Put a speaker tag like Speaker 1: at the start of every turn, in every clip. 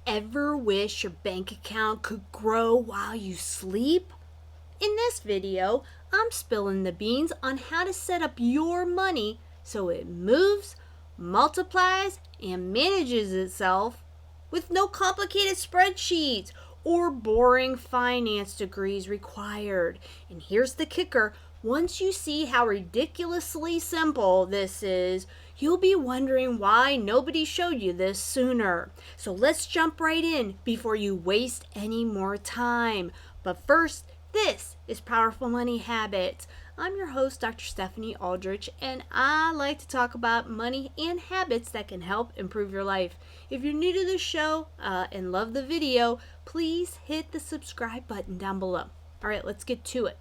Speaker 1: Ever wish your bank account could grow while you sleep? In this video, I'm spilling the beans on how to set up your money so it moves, multiplies, and manages itself with no complicated spreadsheets or boring finance degrees required. And here's the kicker. Once you see how ridiculously simple this is, you'll be wondering why nobody showed you this sooner. So let's jump right in before you waste any more time. But first, this is Powerful Money Habits. I'm your host, Dr. Stephanie Aldrich, and I like to talk about money and habits that can help improve your life. If you're new to the show and love the video, please hit the subscribe button down below. All right, let's get to it.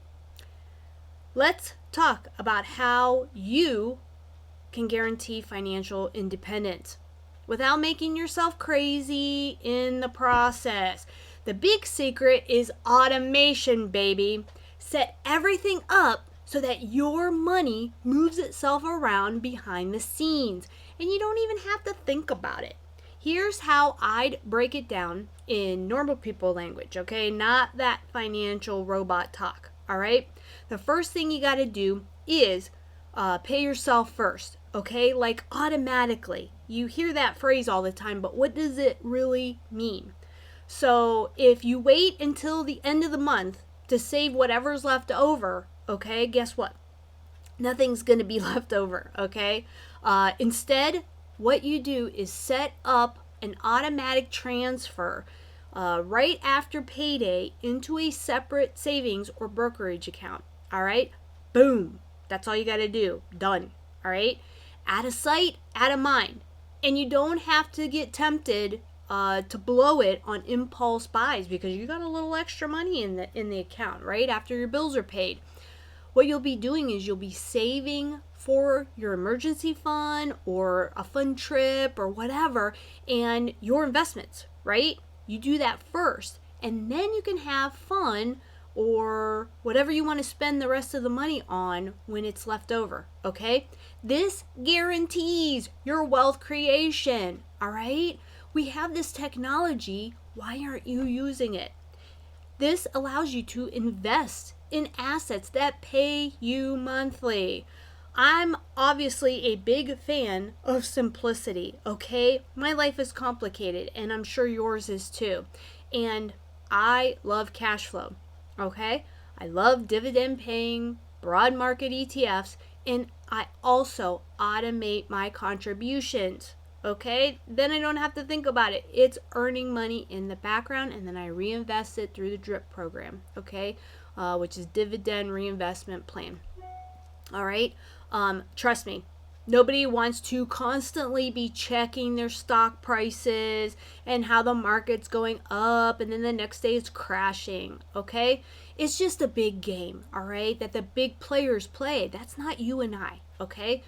Speaker 1: Let's talk about how you can guarantee financial independence without making yourself crazy in the process. The big secret is automation, baby. Set everything up so that your money moves itself around behind the scenes and you don't even have to think about it. Here's how I'd break it down in normal people language, okay? Not that financial robot talk, all right? The first thing you got to do is pay yourself first, okay? Like automatically. You hear that phrase all the time, but what does it really mean? So if you wait until the end of the month to save whatever's left over, okay, guess what? Nothing's going to be left over, okay? Instead, what you do is set up an automatic transfer right after payday into a separate savings or brokerage account, all right? Boom. That's all you got to do. Done, all right? Out of sight, out of mind. And you don't have to get tempted to blow it on impulse buys because you got a little extra money in the account, right? After your bills are paid. What you'll be doing is you'll be saving for your emergency fund or a fun trip or whatever and your investments, right? You do that first and then you can have fun or whatever you want to spend the rest of the money on when it's left over, okay? This guarantees your wealth creation, all right? We have this technology. Why aren't you using it? This allows you to invest in assets that pay you monthly. I'm obviously a big fan of simplicity, okay? My life is complicated, and I'm sure yours is too. And I love cash flow, okay? I love dividend paying, broad market ETFs, and I also automate my contributions. Okay, then I don't have to think about it. It's earning money in the background and then I reinvest it through the DRIP program, okay, which is dividend reinvestment plan. All right, trust me, nobody wants to constantly be checking their stock prices and how the market's going up and then the next day it's crashing, okay? It's just a big game, all right, that the big players play. That's not you and I, okay?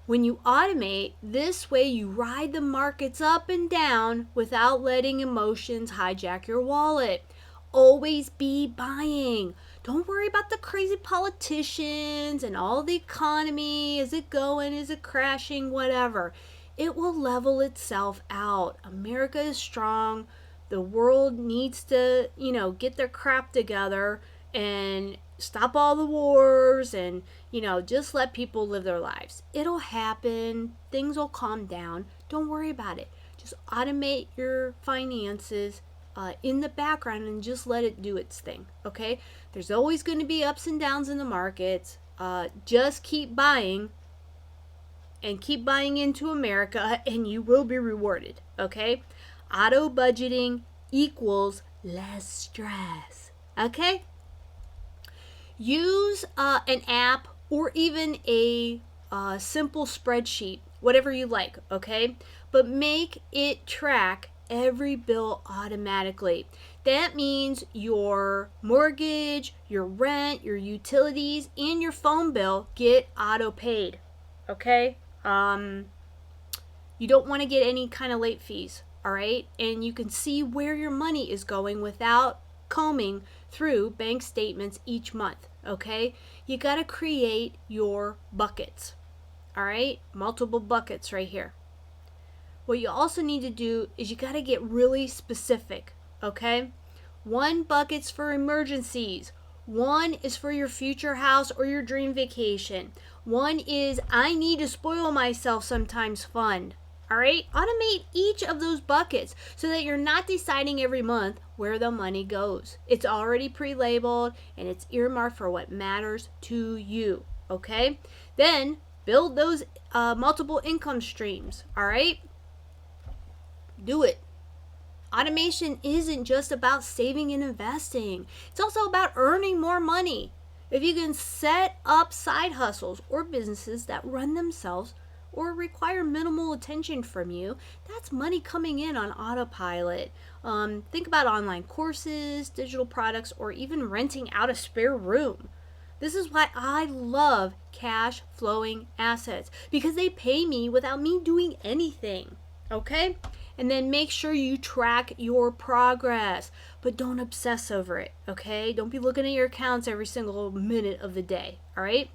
Speaker 1: When you automate, this way you ride the markets up and down without letting emotions hijack your wallet. Always be buying. Don't worry about the crazy politicians and all the economy. Is it going? Is it crashing? Whatever. It will level itself out. America is strong. The world needs to, get their crap together and stop all the wars and, just let people live their lives. It'll happen. Things will calm down. Don't worry about it. Just automate your finances in the background and just let it do its thing, okay? There's always going to be ups and downs in the markets. Just keep buying and keep buying into America and you will be rewarded, okay? Auto budgeting equals less stress, okay? Use an app or even a simple spreadsheet, whatever you like, okay? But make it track every bill automatically. That means your mortgage, your rent, your utilities, and your phone bill get auto paid, okay? You don't want to get any kind of late fees, all right? And you can see where your money is going without combing through bank statements each month, okay? You got to create your buckets, all right? Multiple buckets right here. What you also need to do is you got to get really specific, okay? One bucket's for emergencies. One is for your future house or your dream vacation. One is I need to spoil myself sometimes fund. All right? Automate each of those buckets so that you're not deciding every month where the money goes. It's already pre-labeled and it's earmarked for what matters to you. Okay? Then build those multiple income streams. All right? Do it. Automation isn't just about saving and investing. It's also about earning more money. If you can set up side hustles or businesses that run themselves or require minimal attention from you, that's money coming in on autopilot. Think about online courses, digital products, or even renting out a spare room. This is why I love cash flowing assets, because they pay me without me doing anything. Okay? And then make sure you track your progress, but don't obsess over it, okay? Don't be looking at your accounts every single minute of the day, all right?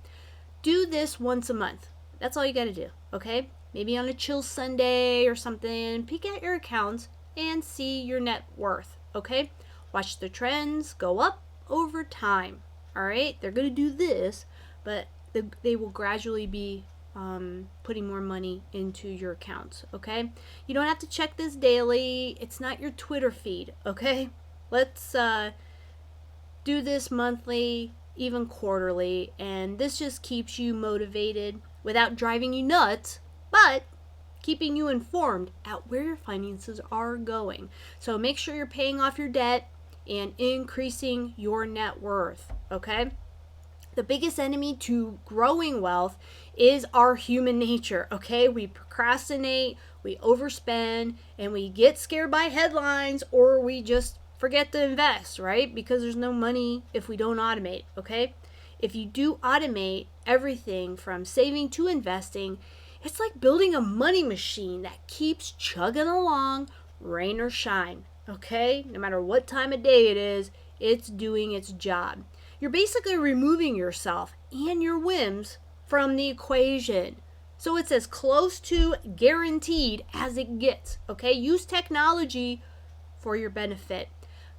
Speaker 1: Do this once a month. That's all you got to do, okay? Maybe on a chill Sunday or something, peek at your accounts and see your net worth, okay? Watch the trends go up over time, all right? They're going to do this, but they will gradually be putting more money into your accounts, okay? You don't have to check this daily. It's not your Twitter feed, okay? Let's do this monthly, even quarterly, and this just keeps you motivated without driving you nuts, but keeping you informed at where your finances are going. So make sure you're paying off your debt and increasing your net worth, okay? The biggest enemy to growing wealth is our human nature, okay? We procrastinate, we overspend, and we get scared by headlines, or we just forget to invest, right? Because there's no money if we don't automate, okay? If you do automate everything from saving to investing, it's like building a money machine that keeps chugging along, rain or shine, okay? No matter what time of day it is, it's doing its job. You're basically removing yourself and your whims from the equation. So it's as close to guaranteed as it gets, okay? Use technology for your benefit.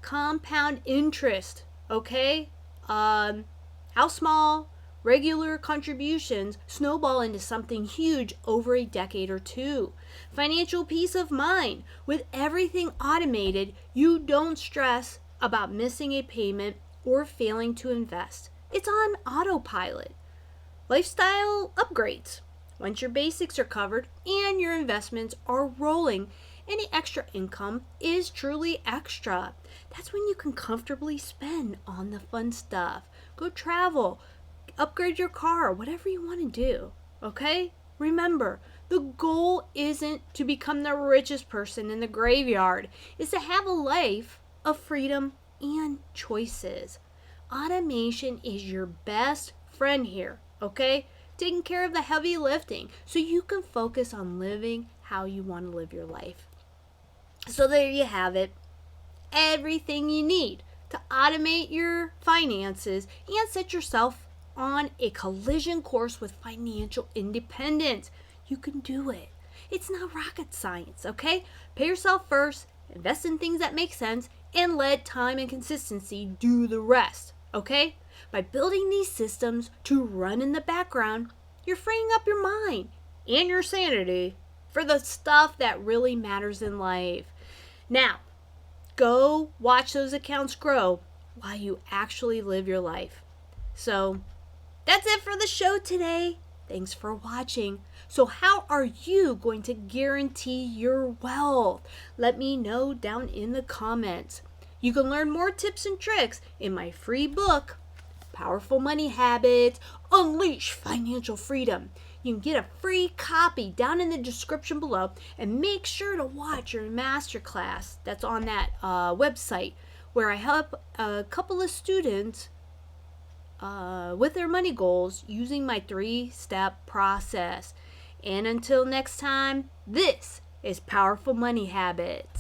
Speaker 1: Compound interest, okay? How small regular contributions snowball into something huge over a decade or two. Financial peace of mind. With everything automated, you don't stress about missing a payment or failing to invest. It's on autopilot. Lifestyle upgrades. Once your basics are covered and your investments are rolling, any extra income is truly extra. That's when you can comfortably spend on the fun stuff. Go travel, upgrade your car, whatever you want to do, okay? Remember, the goal isn't to become the richest person in the graveyard. It's to have a life of freedom and choices. Automation is your best friend here, okay? Taking care of the heavy lifting so you can focus on living how you want to live your life. So there you have it. Everything you need to automate your finances and set yourself on a collision course with financial independence. You can do it. It's not rocket science, okay? Pay yourself first, invest in things that make sense, and let time and consistency do the rest, okay? By building these systems to run in the background, you're freeing up your mind and your sanity for the stuff that really matters in life. Now, go watch those accounts grow while you actually live your life. So, that's it for the show today. Thanks for watching. So how are you going to guarantee your wealth? Let me know down in the comments. You can learn more tips and tricks in my free book, Powerful Money Habits, Unleash Financial Freedom. You can get a free copy down in the description below, and make sure to watch your masterclass that's on that website, where I help a couple of students with their money goals using my 3-step process. And until next time, this is Powerful Money Habits.